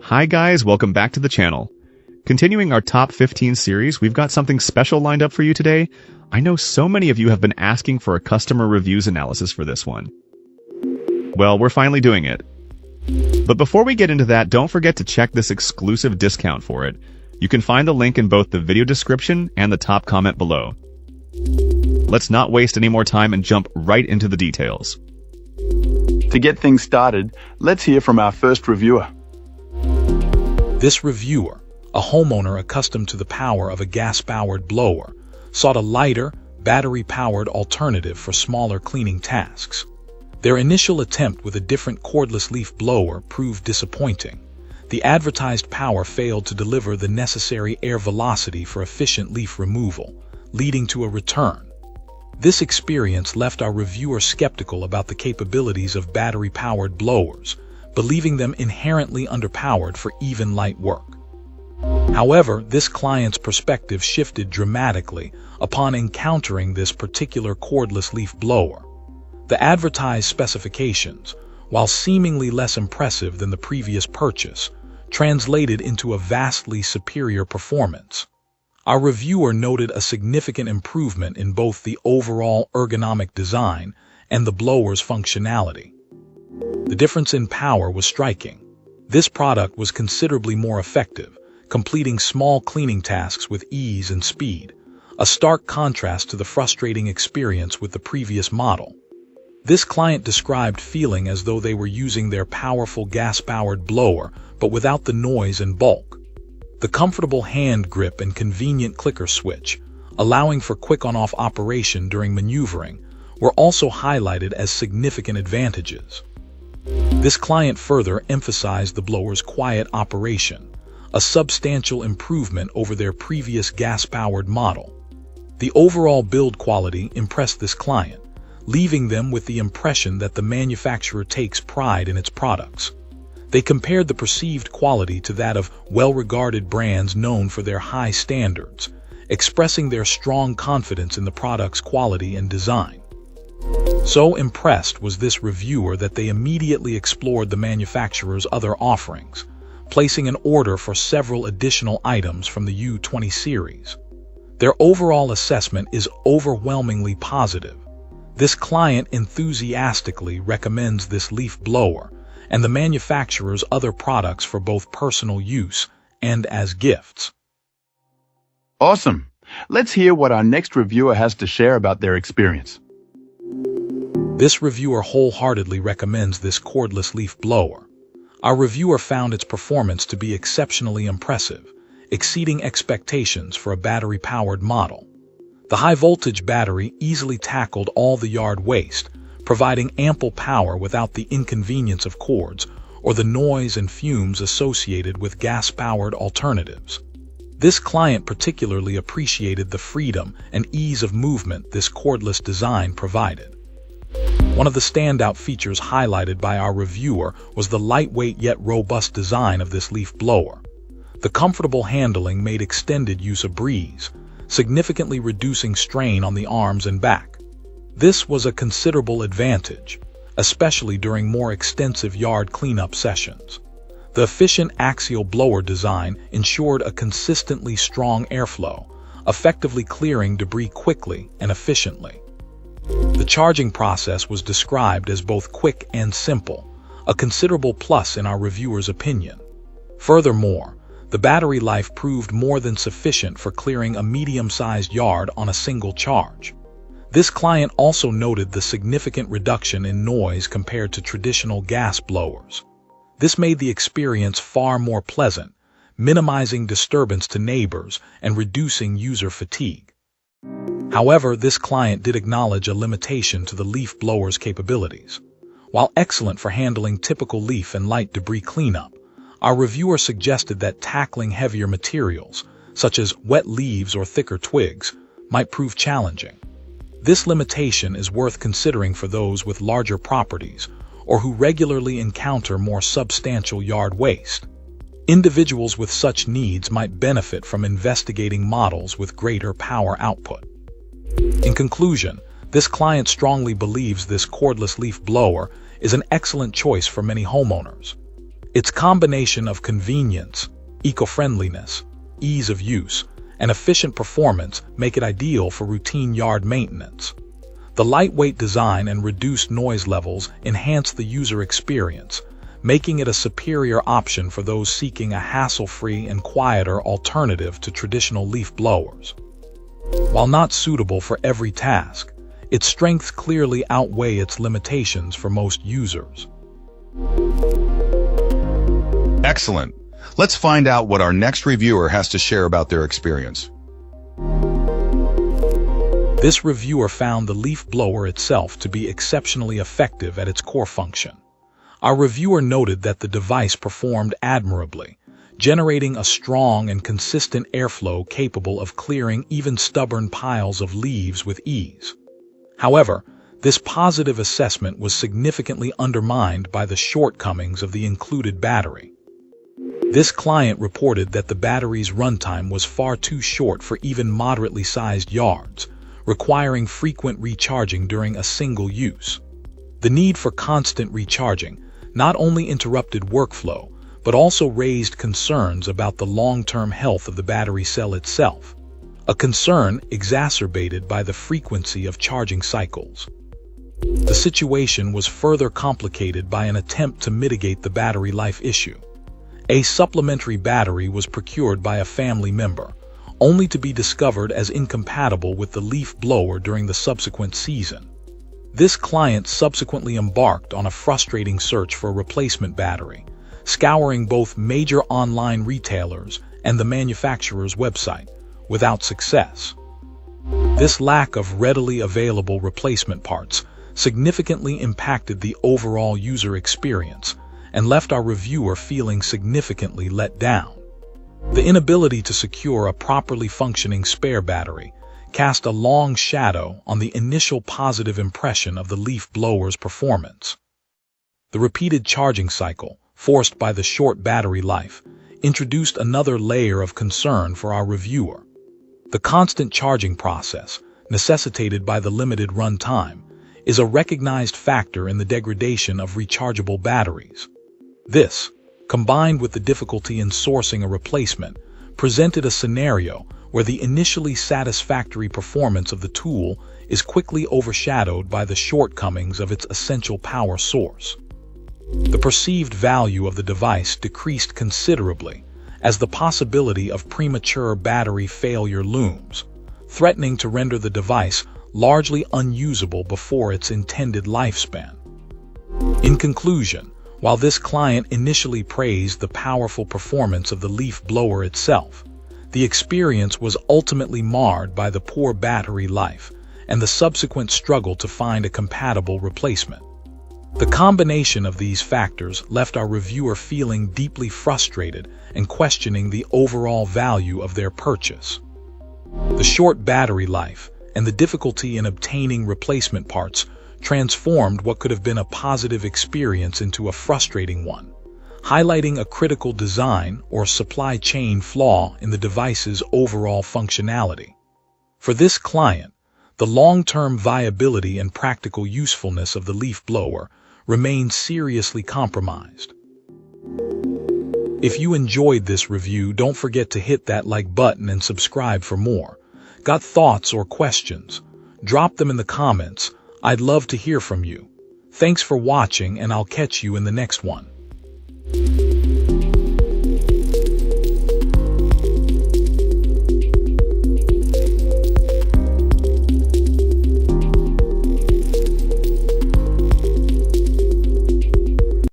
Hi guys, welcome back to the channel. Continuing our top 15 series, we've got something special lined up for you today. I know so many of you have been asking for a customer reviews analysis for this one. Well, we're finally doing it. But before we get into that, don't forget to check this exclusive discount for it. You can find the link in both the video description and the top comment below. Let's not waste any more time and jump right into the details. To get things started, let's hear from our first reviewer. This reviewer, a homeowner accustomed to the power of a gas-powered blower, sought a lighter, battery-powered alternative for smaller cleaning tasks. Their initial attempt with a different cordless leaf blower proved disappointing. The advertised power failed to deliver the necessary air velocity for efficient leaf removal, leading to a return. This experience left our reviewer skeptical about the capabilities of battery-powered blowers, believing them inherently underpowered for even light work. However, this client's perspective shifted dramatically upon encountering this particular cordless leaf blower. The advertised specifications, while seemingly less impressive than the previous purchase, translated into a vastly superior performance. Our reviewer noted a significant improvement in both the overall ergonomic design and the blower's functionality. The difference in power was striking. This product was considerably more effective, completing small cleaning tasks with ease and speed, a stark contrast to the frustrating experience with the previous model. This client described feeling as though they were using their powerful gas-powered blower, but without the noise and bulk. The comfortable hand grip and convenient clicker switch, allowing for quick on-off operation during maneuvering, were also highlighted as significant advantages. This client further emphasized the blower's quiet operation, a substantial improvement over their previous gas-powered model. The overall build quality impressed this client, leaving them with the impression that the manufacturer takes pride in its products. They compared the perceived quality to that of well-regarded brands known for their high standards, expressing their strong confidence in the product's quality and design. So impressed was this reviewer that they immediately explored the manufacturer's other offerings, placing an order for several additional items from the U20 series. Their overall assessment is overwhelmingly positive. This client enthusiastically recommends this leaf blower and the manufacturer's other products for both personal use and as gifts. Awesome! Let's hear what our next reviewer has to share about their experience. This reviewer wholeheartedly recommends this cordless leaf blower. Our reviewer found its performance to be exceptionally impressive, exceeding expectations for a battery-powered model. The high-voltage battery easily tackled all the yard waste, providing ample power without the inconvenience of cords or the noise and fumes associated with gas-powered alternatives. This client particularly appreciated the freedom and ease of movement this cordless design provided. One of the standout features highlighted by our reviewer was the lightweight yet robust design of this leaf blower. The comfortable handling made extended use a breeze, significantly reducing strain on the arms and back. This was a considerable advantage, especially during more extensive yard cleanup sessions. The efficient axial blower design ensured a consistently strong airflow, effectively clearing debris quickly and efficiently. The charging process was described as both quick and simple, a considerable plus in our reviewer's opinion. Furthermore, the battery life proved more than sufficient for clearing a medium-sized yard on a single charge. This client also noted the significant reduction in noise compared to traditional gas blowers. This made the experience far more pleasant, minimizing disturbance to neighbors and reducing user fatigue. However, this client did acknowledge a limitation to the leaf blower's capabilities. While excellent for handling typical leaf and light debris cleanup, our reviewer suggested that tackling heavier materials, such as wet leaves or thicker twigs, might prove challenging. This limitation is worth considering for those with larger properties or who regularly encounter more substantial yard waste. Individuals with such needs might benefit from investigating models with greater power output. In conclusion, this client strongly believes this cordless leaf blower is an excellent choice for many homeowners. Its combination of convenience, eco-friendliness, ease of use, and efficient performance make it ideal for routine yard maintenance. The lightweight design and reduced noise levels enhance the user experience, making it a superior option for those seeking a hassle-free and quieter alternative to traditional leaf blowers. While not suitable for every task, its strengths clearly outweigh its limitations for most users. Excellent. Let's find out what our next reviewer has to share about their experience. This reviewer found the leaf blower itself to be exceptionally effective at its core function. Our reviewer noted that the device performed admirably, generating a strong and consistent airflow capable of clearing even stubborn piles of leaves with ease. However, this positive assessment was significantly undermined by the shortcomings of the included battery. This client reported that the battery's runtime was far too short for even moderately sized yards, requiring frequent recharging during a single use. The need for constant recharging not only interrupted workflow, but also raised concerns about the long-term health of the battery cell itself, a concern exacerbated by the frequency of charging cycles. The situation was further complicated by an attempt to mitigate the battery life issue. A supplementary battery was procured by a family member, only to be discovered as incompatible with the leaf blower during the subsequent season. This client subsequently embarked on a frustrating search for a replacement battery, scouring both major online retailers and the manufacturer's website, without success. This lack of readily available replacement parts significantly impacted the overall user experience and left our reviewer feeling significantly let down. The inability to secure a properly functioning spare battery cast a long shadow on the initial positive impression of the leaf blower's performance. The repeated charging cycle, forced by the short battery life, introduced another layer of concern for our reviewer. The constant charging process, necessitated by the limited runtime, is a recognized factor in the degradation of rechargeable batteries. This, combined with the difficulty in sourcing a replacement, presented a scenario where the initially satisfactory performance of the tool is quickly overshadowed by the shortcomings of its essential power source. The perceived value of the device decreased considerably as the possibility of premature battery failure looms, threatening to render the device largely unusable before its intended lifespan. In conclusion, while this client initially praised the powerful performance of the leaf blower itself, the experience was ultimately marred by the poor battery life and the subsequent struggle to find a compatible replacement. The combination of these factors left our reviewer feeling deeply frustrated and questioning the overall value of their purchase. The short battery life and the difficulty in obtaining replacement parts transformed what could have been a positive experience into a frustrating one, highlighting a critical design or supply chain flaw in the device's overall functionality. For this client, the long-term viability and practical usefulness of the leaf blower remains seriously compromised. If you enjoyed this review, don't forget to hit that like button and subscribe for more. Got thoughts or questions? Drop them in the comments. I'd love to hear from you. Thanks for watching, and I'll catch you in the next one.